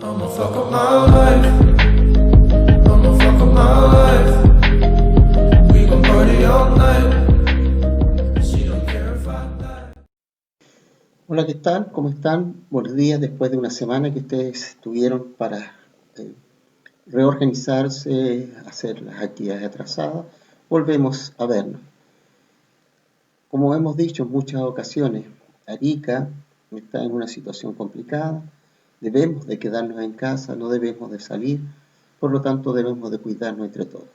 I'ma fuck up my life. I'ma fuck up my life. We gon' party all night. She don't care if I die. Hola, ¿qué tal? ¿Cómo están? Buenos días después de una semana que ustedes tuvieron para eh, reorganizarse, hacer las actividades atrasadas. Volvemos a vernos. Como hemos dicho en muchas ocasiones, Arica está en una situación complicada. Debemos de quedarnos en casa, no debemos de salir, por lo tanto debemos de cuidarnos entre todos.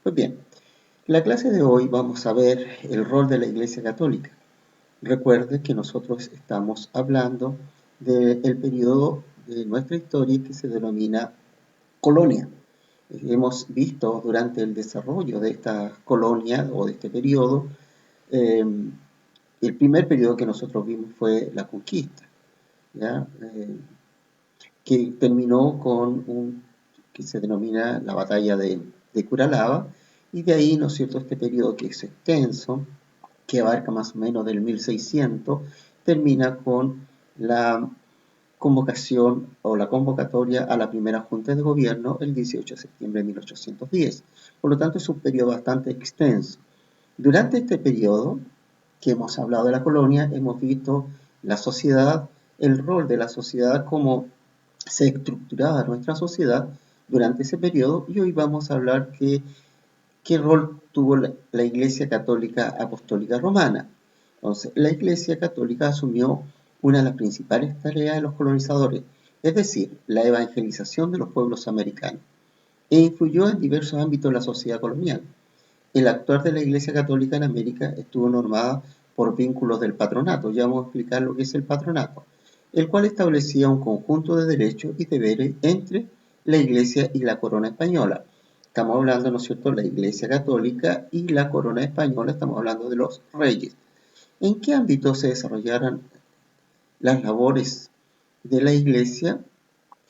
Pues bien, en la clase de hoy vamos a ver el rol de la Iglesia Católica. Recuerde que nosotros estamos hablando del periodo de nuestra historia que se denomina colonia. Hemos visto durante el desarrollo de esta colonia o de este periodo, el primer periodo que nosotros vimos fue la conquista, ¿ya? Que terminó con que se denomina la batalla de Curalaba, y de ahí, ¿no es cierto?, este periodo que es extenso, que abarca más o menos del 1600, termina con la convocación o la convocatoria a la primera Junta de Gobierno el 18 de septiembre de 1810. Por lo tanto, es un periodo bastante extenso. Durante este periodo que hemos hablado de la colonia, hemos visto la sociedad, el rol de la sociedad, cómo se estructuraba nuestra sociedad durante ese periodo, y hoy vamos a hablar qué rol tuvo la Iglesia Católica Apostólica Romana. Entonces, la Iglesia Católica asumió una de las principales tareas de los colonizadores, es decir, la evangelización de los pueblos americanos, e influyó en diversos ámbitos de la sociedad colonial. El actuar de la Iglesia Católica en América estuvo normada por vínculos del patronato. Ya vamos a explicar lo que es el patronato, el cual establecía un conjunto de derechos y deberes entre la Iglesia y la corona española. Estamos hablando, ¿no es cierto?, la Iglesia Católica y la corona española, estamos hablando de los reyes. ¿En qué ámbito se desarrollaran las labores de la Iglesia?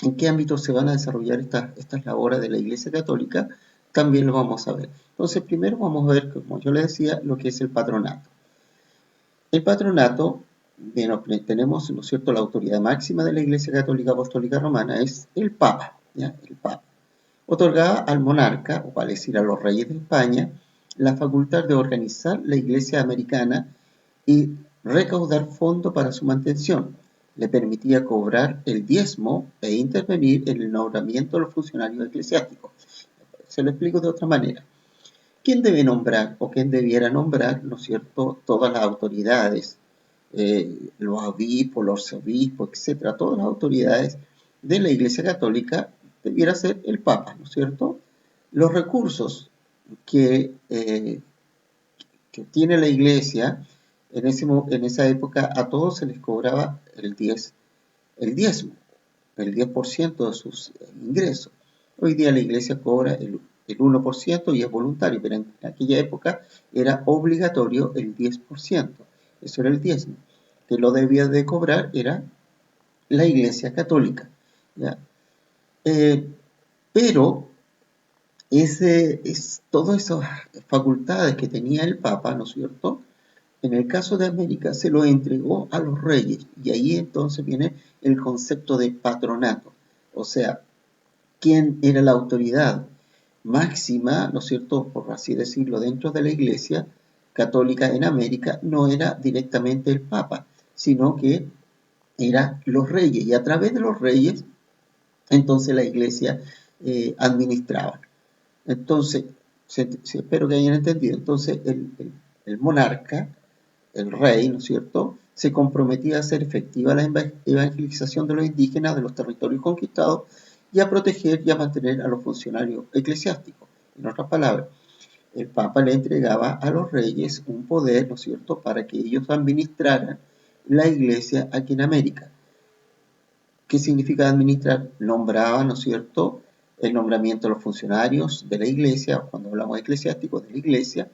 ¿En qué ámbito se van a desarrollar estas labores de la Iglesia Católica? También lo vamos a ver. Entonces, primero vamos a ver, como yo les decía, lo que es el patronato. El patronato, bien, tenemos, ¿no es cierto?, la autoridad máxima de la Iglesia Católica Apostólica Romana es el Papa, ¿ya? El Papa. Otorgaba al monarca, o vale decir a los reyes de España, la facultad de organizar la Iglesia americana y recaudar fondos para su mantención. Le permitía cobrar el diezmo e intervenir en el nombramiento de los funcionarios eclesiásticos. Se lo explico de otra manera. ¿Quién debe nombrar o quién debiera nombrar, ¿no es cierto?, todas las autoridades, los obispos, los arzobispos, etcétera, todas las autoridades de la Iglesia Católica debiera ser el Papa, ¿no es cierto? Los recursos que tiene la Iglesia, en esa época a todos se les cobraba el diezmo, el 10% de sus ingresos. Hoy día la Iglesia cobra el 1% y es voluntario, pero en aquella época era obligatorio el 10%. Eso era el diezmo. Que lo debía de cobrar era la Iglesia Católica, ¿ya? Pero todas esas facultades que tenía el Papa, ¿no es cierto?, en el caso de América se lo entregó a los reyes, y ahí entonces viene el concepto de patronato. O sea, ¿quién era la autoridad máxima, ¿no es cierto?, por así decirlo, dentro de la Iglesia Católica en América? No era directamente el Papa, sino que eran los reyes, y a través de los reyes, entonces la Iglesia administraba. Entonces, espero que hayan entendido. Entonces, el monarca, el rey, ¿no es cierto?, se comprometía a hacer efectiva la evangelización de los indígenas de los territorios conquistados y a proteger y a mantener a los funcionarios eclesiásticos. En otras palabras, el Papa le entregaba a los reyes un poder, ¿no es cierto?, para que ellos administraran la Iglesia aquí en América. ¿Qué significa administrar? Nombraba, ¿no es cierto?, el nombramiento de los funcionarios de la Iglesia, cuando hablamos de eclesiásticos, de la Iglesia,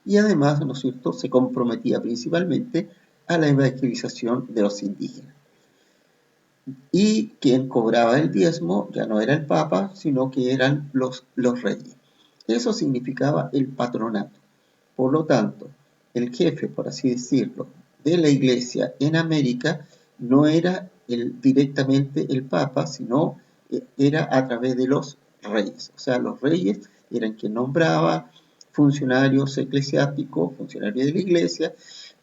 y además, ¿no es cierto?, se comprometía principalmente a la evangelización de los indígenas. Y quien cobraba el diezmo ya no era el Papa, sino que eran los reyes. Eso significaba el patronato. Por lo tanto, el jefe, por así decirlo, de la Iglesia en América no era directamente el Papa, sino era a través de los reyes. O sea, los reyes eran quien nombraba funcionarios eclesiásticos, funcionarios de la iglesia.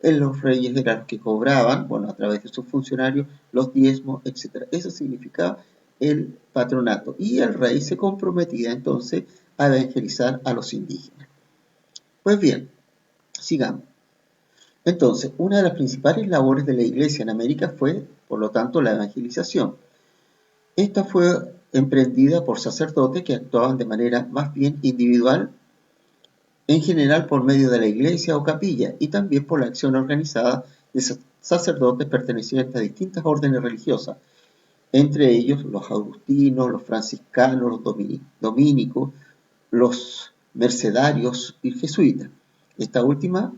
Los reyes eran los que cobraban, bueno, a través de sus funcionarios, los diezmos, etc. Eso significaba el patronato. Y el rey se comprometía entonces a evangelizar a los indígenas. Pues bien, sigamos. Entonces, una de las principales labores de la iglesia en América fue, por lo tanto, la evangelización. Esta fue emprendida por sacerdotes que actuaban de manera más bien individual, en general por medio de la iglesia o capilla, y también por la acción organizada de sacerdotes pertenecientes a distintas órdenes religiosas, entre ellos los agustinos, los franciscanos, los dominicos, los mercedarios y jesuitas. Esta última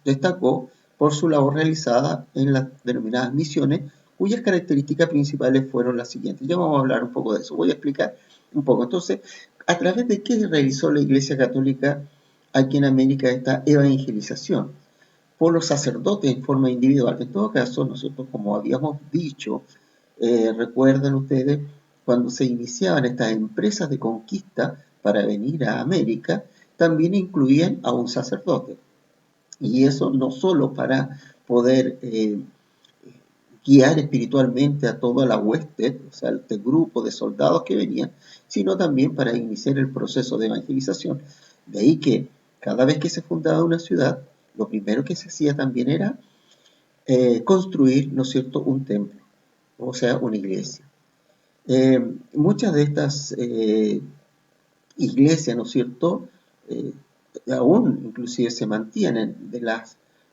destacó por su labor realizada en las denominadas misiones, cuyas características principales fueron las siguientes. Ya vamos a hablar un poco de eso, voy a explicar un poco. Entonces, ¿a través de qué realizó la Iglesia Católica aquí en América esta evangelización? Por los sacerdotes en forma individual. En todo caso, nosotros, como habíamos dicho, recuerdan ustedes, cuando se iniciaban estas empresas de conquista para venir a América, también incluían a un sacerdote. Y eso no solo para poder guiar espiritualmente a toda la hueste, o sea, este grupo de soldados que venían, sino también para iniciar el proceso de evangelización. De ahí que cada vez que se fundaba una ciudad, lo primero que se hacía también era construir, ¿no es cierto?, un templo, o sea, una iglesia. Muchas de estas iglesias, ¿no es cierto?, aún inclusive se mantienen.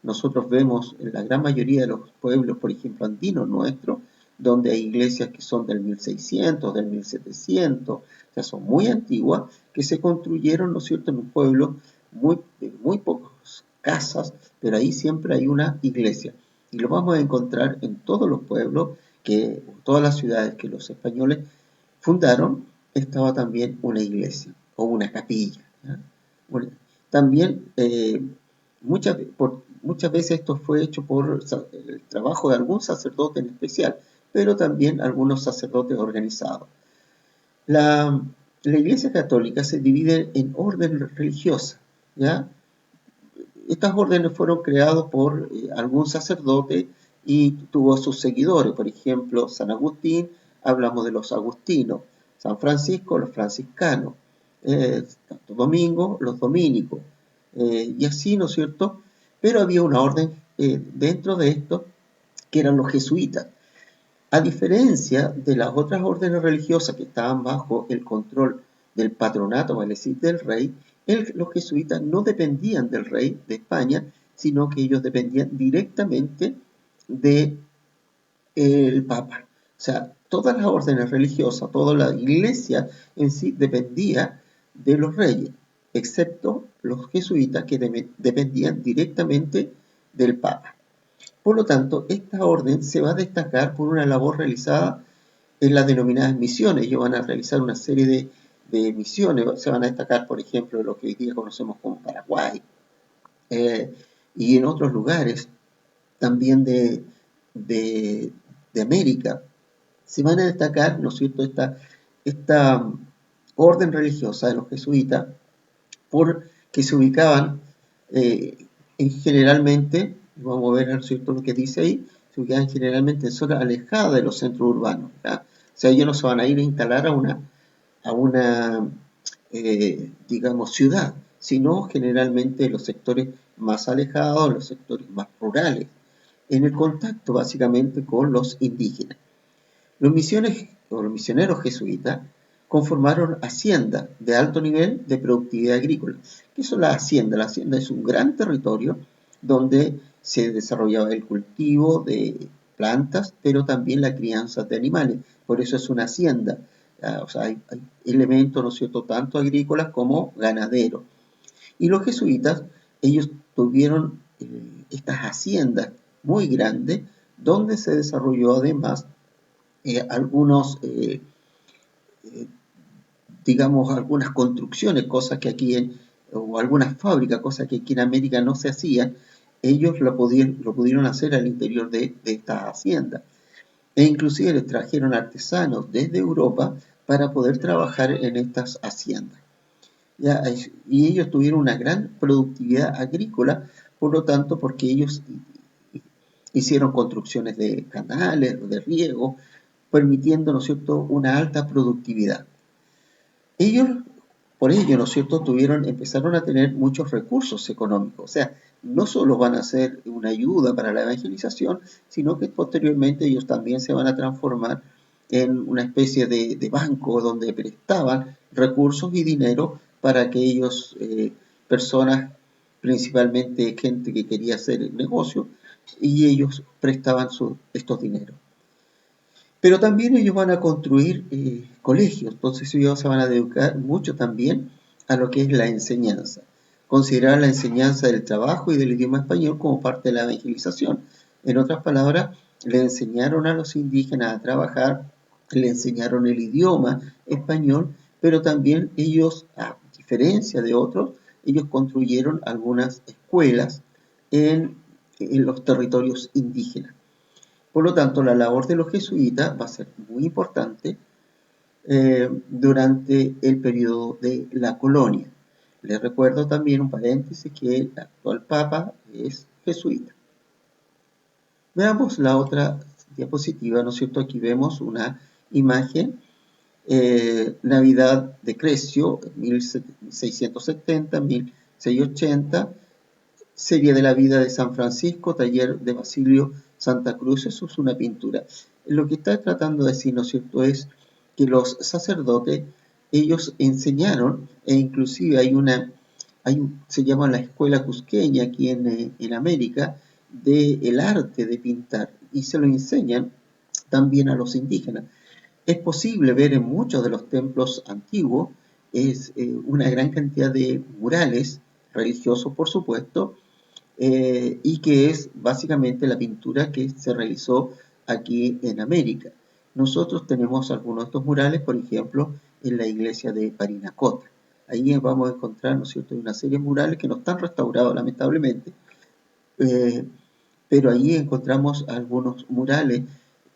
Nosotros vemos en la gran mayoría de los pueblos, por ejemplo, andinos nuestros, donde hay iglesias que son del 1600, del 1700, o sea, son muy antiguas, que se construyeron, ¿no es cierto?, en un pueblo de muy pocas casas, pero ahí siempre hay una iglesia. Y lo vamos a encontrar en todos los pueblos, todas las ciudades que los españoles fundaron, estaba también una iglesia o una capilla. Bueno, también muchas veces esto fue hecho por el trabajo de algún sacerdote en especial, pero también algunos sacerdotes organizados. La Iglesia Católica se divide en órdenes religiosas, ¿ya? Estas órdenes fueron creadas por algún sacerdote y tuvo sus seguidores. Por ejemplo, San Agustín, hablamos de los agustinos; San Francisco, los franciscanos; Santo Domingo, los dominicos, y así, ¿no es cierto? Pero había una orden dentro de esto, que eran los jesuitas. A diferencia de las otras órdenes religiosas que estaban bajo el control del patronato, vale decir, del rey, los jesuitas no dependían del rey de España, sino que ellos dependían directamente del Papa. O sea, todas las órdenes religiosas, toda la iglesia en sí dependía de los reyes, excepto los jesuitas, que dependían directamente del Papa. Por lo tanto, esta orden se va a destacar por una labor realizada en las denominadas misiones. Ellos van a realizar una serie de misiones. Se van a destacar, por ejemplo, lo que hoy día conocemos como Paraguay, y en otros lugares también de América. Se van a destacar, ¿no es cierto?, esta orden religiosa de los jesuitas, porque se ubicaban generalmente, vamos a ver, ¿no es cierto?, lo que dice ahí, se ubicaban generalmente en zonas alejadas de los centros urbanos, ¿ya? O sea, ellos no se van a ir a instalar a una digamos, ciudad, sino generalmente en los sectores más alejados, los sectores más rurales, en el contacto básicamente con los indígenas. Los misioneros jesuitas conformaron haciendas de alto nivel de productividad agrícola. ¿Qué son las haciendas? La hacienda es un gran territorio donde se desarrollaba el cultivo de plantas, pero también la crianza de animales. Por eso es una hacienda. O sea, hay elementos, ¿no es cierto?, tanto agrícolas como ganaderos. Y los jesuitas, ellos tuvieron estas haciendas muy grandes, donde se desarrolló además digamos, algunas construcciones, cosas que aquí o algunas fábricas, cosas que aquí en América no se hacían. Ellos lo pudieron hacer al interior de estas haciendas. E inclusive les trajeron artesanos desde Europa para poder trabajar en estas haciendas. ¿Ya? Y ellos tuvieron una gran productividad agrícola, por lo tanto, porque ellos hicieron construcciones de canales, de riego, permitiendo, ¿no es cierto?, una alta productividad. Ellos, por ello, ¿no es cierto?, empezaron a tener muchos recursos económicos. O sea, no solo van a ser una ayuda para la evangelización, sino que posteriormente ellos también se van a transformar en una especie de banco donde prestaban recursos y dinero para aquellos personas, principalmente gente que quería hacer negocio, y ellos prestaban estos dineros. Pero también ellos van a construir colegios, entonces ellos se van a dedicar mucho también a lo que es la enseñanza. Considerar la enseñanza del trabajo y del idioma español como parte de la evangelización. En otras palabras, le enseñaron a los indígenas a trabajar, le enseñaron el idioma español, pero también ellos, a diferencia de otros, ellos construyeron algunas escuelas en los territorios indígenas. Por lo tanto, la labor de los jesuitas va a ser muy importante durante el periodo de la colonia. Les recuerdo también un paréntesis que el actual papa es jesuita. Veamos la otra diapositiva, ¿no es cierto? Aquí vemos una imagen, Navidad de Crescio, 1670, 1680, serie de la vida de San Francisco, taller de Basilio Santa Cruz. Eso es una pintura. Lo que está tratando de decir, ¿no es cierto?, es que los sacerdotes, ellos enseñaron, e inclusive se llama la escuela cusqueña aquí en América, del arte de pintar, y se lo enseñan también a los indígenas. Es posible ver en muchos de los templos antiguos una gran cantidad de murales religiosos, por supuesto, y que es básicamente la pintura que se realizó aquí en América. Nosotros tenemos algunos de estos murales, por ejemplo, en la iglesia de Parinacota. Ahí vamos a encontrar, ¿no es cierto?, una serie de murales que no están restaurados, lamentablemente, pero ahí encontramos algunos murales,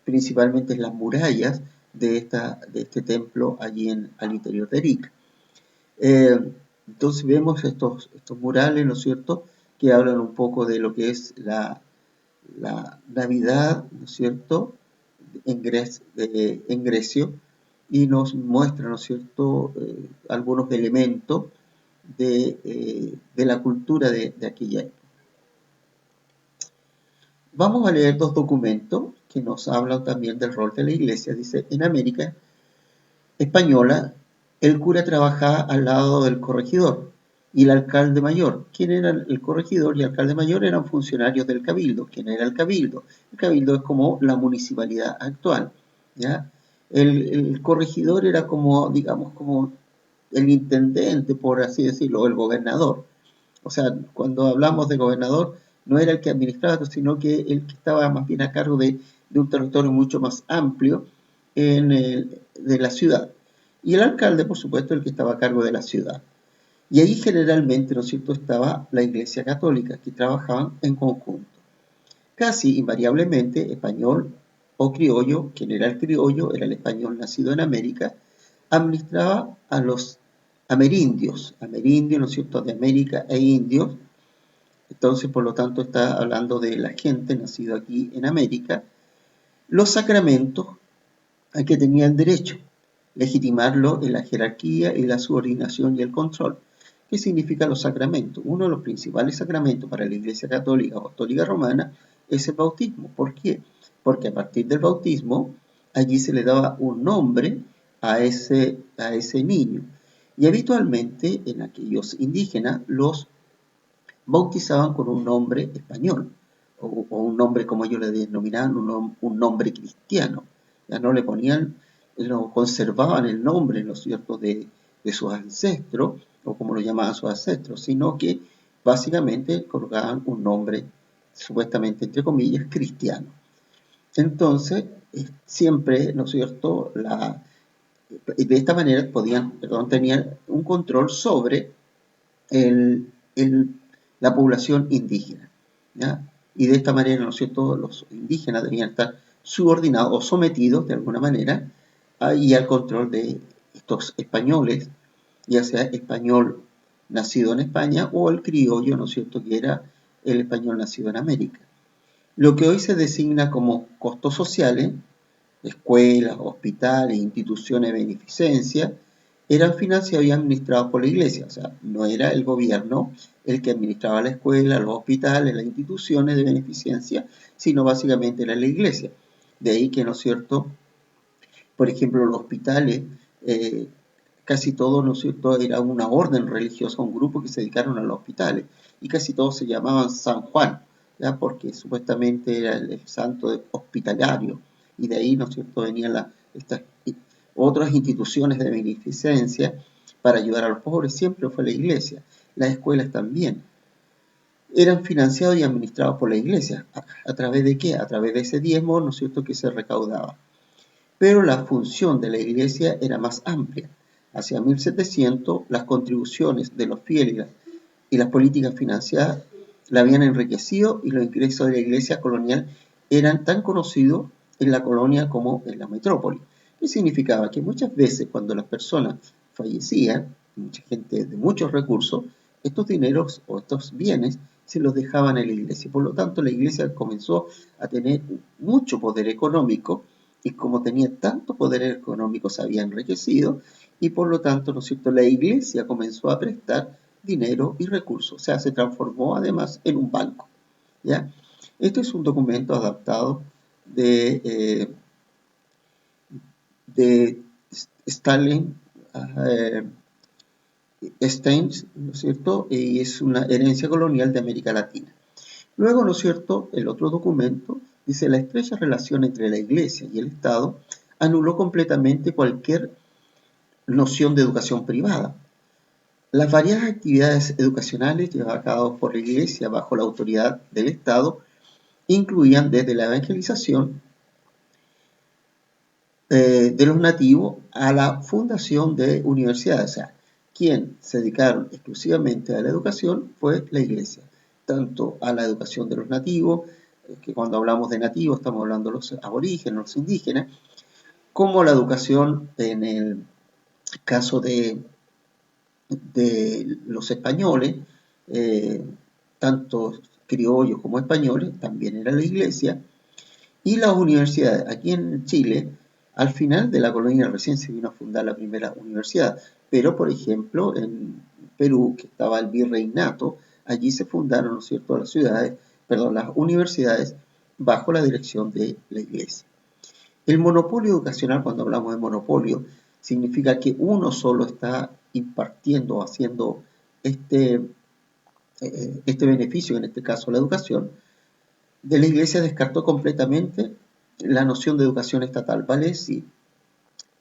principalmente en las murallas de este templo allí al interior de Arica. Entonces vemos estos murales, ¿no es cierto?, que hablan un poco de lo que es la Navidad, ¿no es cierto?, en Grecia, y nos muestra, ¿no es cierto?, algunos elementos de la cultura de aquella época. Vamos a leer dos documentos que nos hablan también del rol de la iglesia. Dice, en América española, el cura trabajaba al lado del corregidor y el alcalde mayor. ¿Quién era el corregidor y el alcalde mayor? Eran funcionarios del cabildo. ¿Quién era el cabildo? El cabildo es como la municipalidad actual, ¿ya? El corregidor era como, digamos, como el intendente, por así decirlo, o el gobernador. O sea, cuando hablamos de gobernador, no era el que administraba, sino que el que estaba más bien a cargo de un territorio mucho más amplio de la ciudad. Y el alcalde, por supuesto, el que estaba a cargo de la ciudad. Y ahí generalmente, ¿no es cierto?, estaba la Iglesia Católica, que trabajaban en conjunto. Casi invariablemente, español o criollo, quien era el criollo, era el español nacido en América, administraba a los amerindios, ¿no es cierto?, de América e indios. Entonces, por lo tanto, está hablando de la gente nacida aquí en América. Los sacramentos a que tenían derecho, legitimarlo en la jerarquía y la subordinación y el control. ¿Qué significan los sacramentos? Uno de los principales sacramentos para la Iglesia Católica Apostólica Romana es el bautismo. ¿Por qué? Porque a partir del bautismo, allí se le daba un nombre a ese niño. Y habitualmente en aquellos indígenas los bautizaban con un nombre español, o un nombre, como ellos le denominaban, un nombre cristiano. Ya no le ponían, no conservaban el nombre, ¿no es cierto?, de sus ancestros, o como lo llamaban sus ancestros, sino que básicamente colocaban un nombre, supuestamente, entre comillas, cristiano. Entonces, siempre, ¿no es cierto?, de esta manera tenían un control sobre la población indígena, ¿ya? Y de esta manera, ¿no es cierto?, los indígenas debían estar subordinados o sometidos de alguna manera y al control de estos españoles, ya sea español nacido en España o el criollo, ¿no es cierto?, que era el español nacido en América. Lo que hoy se designa como costos sociales, escuelas, hospitales, instituciones de beneficencia, eran financiados y administrados por la Iglesia. O sea, no era el gobierno el que administraba la escuela, los hospitales, las instituciones de beneficencia, sino básicamente era la Iglesia. De ahí que, ¿no es cierto?, por ejemplo, los hospitales, casi todo, ¿no es cierto?, era una orden religiosa, un grupo que se dedicaron a los hospitales, y casi todos se llamaban San Juan, ¿ya? Porque supuestamente era el santo hospitalario, y de ahí, ¿no es cierto?, venían estas otras instituciones de beneficencia para ayudar a los pobres, siempre fue la iglesia. Las escuelas también eran financiados y administrados por la iglesia. ¿A través de qué? A través de ese diezmo, ¿no es cierto?, que se recaudaba. Pero la función de la iglesia era más amplia. Hacia 1700, las contribuciones de los fieles y las políticas financieras la habían enriquecido y los ingresos de la iglesia colonial eran tan conocidos en la colonia como en la metrópoli. ¿Qué significaba? Que muchas veces cuando las personas fallecían, mucha gente de muchos recursos, estos dineros o estos bienes se los dejaban en la iglesia. Por lo tanto, la iglesia comenzó a tener mucho poder económico y como tenía tanto poder económico se había enriquecido y por lo tanto, ¿no es cierto?, la iglesia comenzó a prestar dinero y recursos, o sea, se transformó además en un banco, ¿ya? Este es un documento adaptado de Stalin Stein, ¿no es cierto?, y es una herencia colonial de América Latina. Luego, ¿no es cierto?, el otro documento dice la estrecha relación entre la Iglesia y el Estado anuló completamente cualquier noción de educación privada. Las variadas actividades educacionales llevadas a cabo por la Iglesia bajo la autoridad del Estado incluían desde la evangelización de los nativos a la fundación de universidades. O sea, quien se dedicaron exclusivamente a la educación fue la Iglesia, tanto a la educación de los nativos, que cuando hablamos de nativos estamos hablando de los aborígenes, los indígenas, como la educación en el caso de los españoles, tanto criollos como españoles, también era la Iglesia, y las universidades. Aquí en Chile, al final de la colonia recién se vino a fundar la primera universidad, pero por ejemplo en Perú, que estaba el virreinato, allí se fundaron, ¿no es cierto?, las universidades bajo la dirección de la Iglesia. El monopolio educacional, cuando hablamos de monopolio, significa que uno solo está impartiendo, haciendo este beneficio, en este caso la educación. De la Iglesia descartó completamente la noción de educación estatal, ¿vale? Si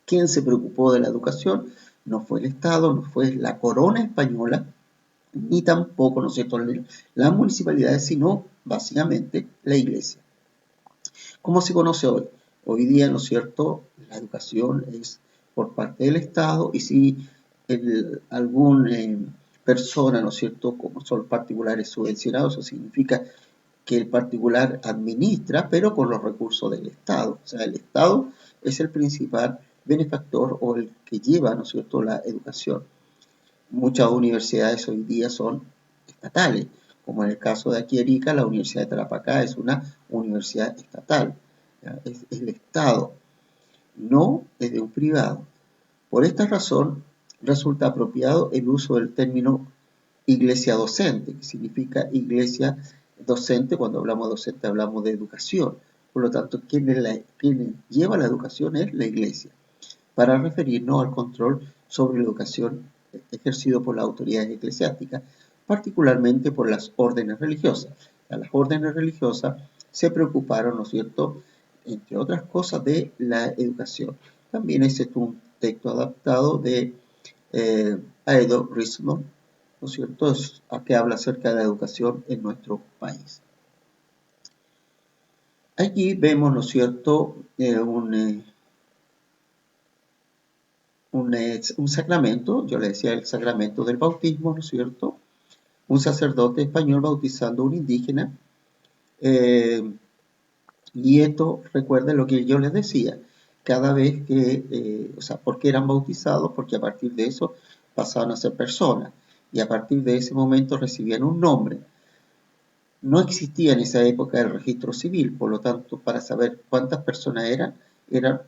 quien se preocupó de la educación no fue el Estado, no fue la corona española, ni tampoco, ¿no es cierto?, las municipalidades, sino básicamente la Iglesia. ¿Cómo se conoce hoy? Hoy día, ¿no es cierto?, la educación es por parte del Estado y si alguna persona, ¿no es cierto?, como son particulares subvencionados, eso significa que el particular administra, pero con los recursos del Estado. O sea, el Estado es el principal benefactor o el que lleva, ¿no es cierto?, la educación. Muchas universidades hoy día son estatales, como en el caso de aquí Arica, la Universidad de Tarapacá es una universidad estatal, es el Estado, no es de un privado. Por esta razón, resulta apropiado el uso del término iglesia docente, que significa iglesia docente. Cuando hablamos de docente hablamos de educación. Por lo tanto, quien lleva la educación es la Iglesia, para referirnos al control sobre la educación ejercido por las autoridades eclesiásticas, particularmente por las órdenes religiosas. Las órdenes religiosas se preocuparon, ¿no es cierto?, entre otras cosas, de la educación. También es un texto adaptado de Aedo Rismond, ¿no es cierto?, que habla acerca de la educación en nuestro país. Aquí vemos, ¿no es cierto?, un sacramento, yo le decía el sacramento del bautismo, ¿no es cierto?, un sacerdote español bautizando a un indígena, y esto, recuerden lo que yo les decía, cada vez que, o sea, ¿por qué eran bautizados? Porque a partir de eso pasaban a ser personas y a partir de ese momento recibían un nombre. No existía en esa época el registro civil, por lo tanto, para saber cuántas personas eran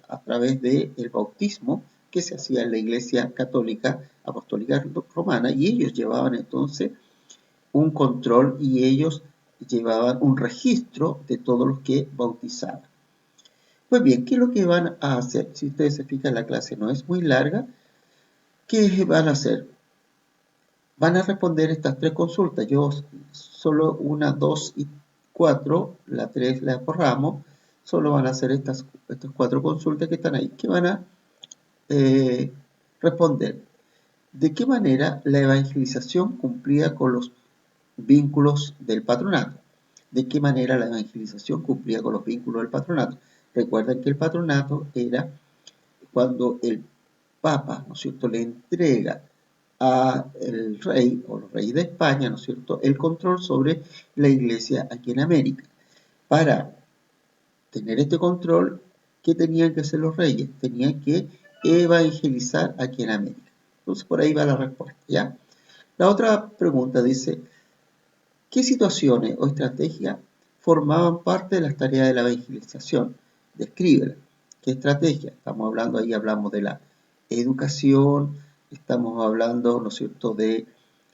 a través del bautismo que se hacía en la Iglesia Católica Apostólica Romana, y ellos llevaban entonces un control y ellos llevaban un registro de todos los que bautizaban. Pues bien, ¿qué es lo que van a hacer? Si ustedes se fijan, la clase no es muy larga. ¿Qué van a hacer? Van a responder estas tres consultas. Yo solo 1, 2 y 4, la 3 la borramos. Solo van a hacer estas 4 consultas que están ahí. ¿Qué van a responder? ¿De qué manera la evangelización cumplía con los vínculos del patronato? ¿De qué manera la evangelización cumplía con los vínculos del patronato? Recuerden que el patronato era cuando el Papa, ¿no es cierto?, le entrega al rey o el rey de España, ¿no es cierto?, el control sobre la iglesia aquí en América. Para tener este control, ¿qué tenían que hacer los reyes? Tenían que evangelizar aquí en América. Entonces, por ahí va la respuesta, ¿ya? La otra pregunta dice, ¿qué situaciones o estrategias formaban parte de las tareas de la evangelización? Descríbela. ¿Qué estrategia? Estamos hablando, ahí hablamos de la educación, estamos hablando, ¿no es cierto?, de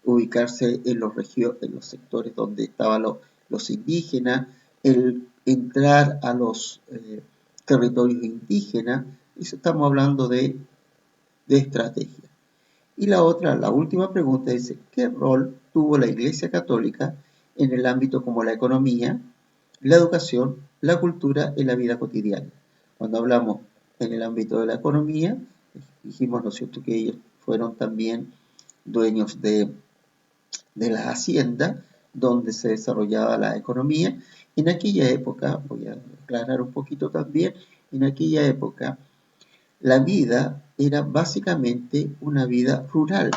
ubicarse en los sectores donde estaban los indígenas, el entrar a los territorios indígenas, eso estamos hablando de estrategia. Y la última pregunta dice, ¿qué rol tuvo la Iglesia Católica en el ámbito como la economía, la educación, la cultura y la vida cotidiana? Cuando hablamos en el ámbito de la economía, dijimos, ¿no es cierto?, que ellos fueron también dueños de la hacienda, donde se desarrollaba la economía. En aquella época, voy a aclarar un poquito también, en aquella época la vida era básicamente una vida rural.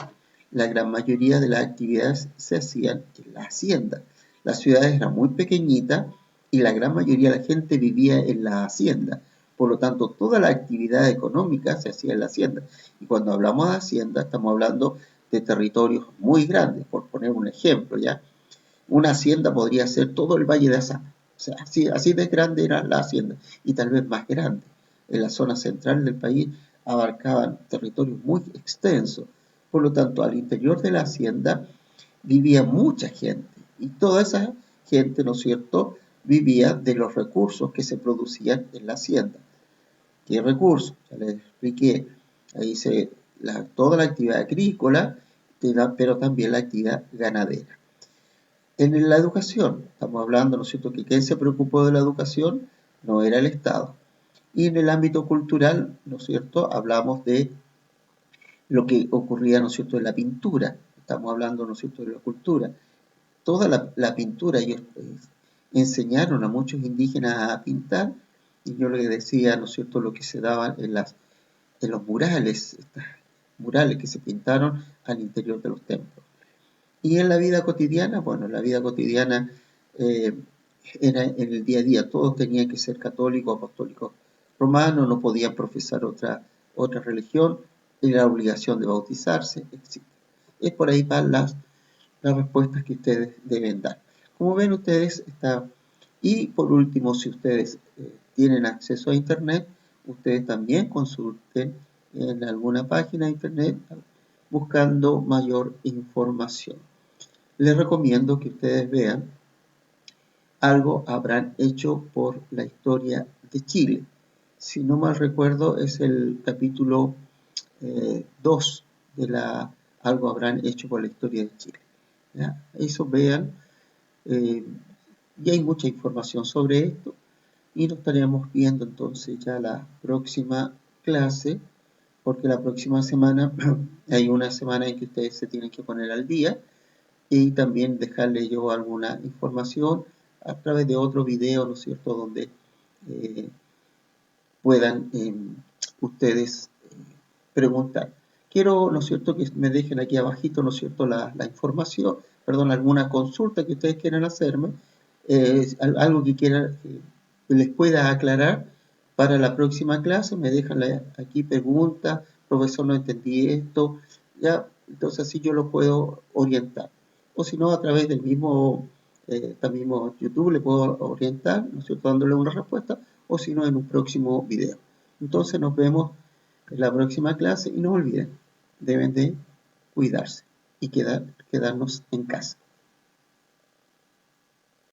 La gran mayoría de las actividades se hacían en la hacienda. Las ciudades eran muy pequeñitas y la gran mayoría de la gente vivía en la hacienda. Por lo tanto, toda la actividad económica se hacía en la hacienda. Y cuando hablamos de hacienda, estamos hablando de territorios muy grandes. Por poner un ejemplo, ¿ya? Una hacienda podría ser todo el Valle de Asama. O sea, así de grande era la hacienda. Y tal vez más grande. En la zona central del país abarcaban territorios muy extensos. Por lo tanto, al interior de la hacienda vivía mucha gente. Y toda esa gente, ¿no es cierto?, vivía de los recursos que se producían en la hacienda. ¿Qué recursos? Ya les expliqué. Ahí toda la actividad agrícola, pero también la actividad ganadera. En la educación, estamos hablando, ¿no es cierto?, que ¿quién se preocupó de la educación? No era el Estado. Y en el ámbito cultural, ¿no es cierto?, hablamos de lo que ocurría, ¿no es cierto?, en la pintura. Estamos hablando, ¿no es cierto?, de la cultura. Toda la pintura, ellos enseñaron a muchos indígenas a pintar, y yo les decía, ¿no es cierto?, lo que se daba en los murales, murales que se pintaron al interior de los templos. Y en la vida cotidiana, bueno, la vida cotidiana era en el día a día, todos tenían que ser católicos, apostólicos romanos, no podían profesar otra religión, era la obligación de bautizarse, etc. Es por ahí van las respuestas que ustedes deben dar. Como ven ustedes, y por último, si ustedes tienen acceso a Internet, ustedes también consulten en alguna página de Internet buscando mayor información. Les recomiendo que ustedes vean Algo habrán hecho por la historia de Chile. Si no mal recuerdo, es el capítulo 2 de Algo habrán hecho por la historia de Chile. ¿Ya? Eso vean. Y hay mucha información sobre esto. Y nos estaremos viendo entonces ya la próxima clase, porque la próxima semana hay una semana en que ustedes se tienen que poner al día y también dejarle yo alguna información a través de otro video, ¿no es cierto?, donde puedan ustedes preguntar. Quiero, ¿no es cierto?, que me dejen aquí abajito, ¿no es cierto?, la información, perdón, alguna consulta que ustedes quieran hacerme, algo que quieran que les pueda aclarar, Para la próxima clase me dejan aquí preguntas, profesor, no entendí esto, ya, entonces así yo lo puedo orientar. O si no, a través del mismo, YouTube le puedo orientar, ¿no es cierto?, dándole una respuesta, o si no, en un próximo video. Entonces nos vemos en la próxima clase y no olviden, deben de cuidarse y quedarnos en casa.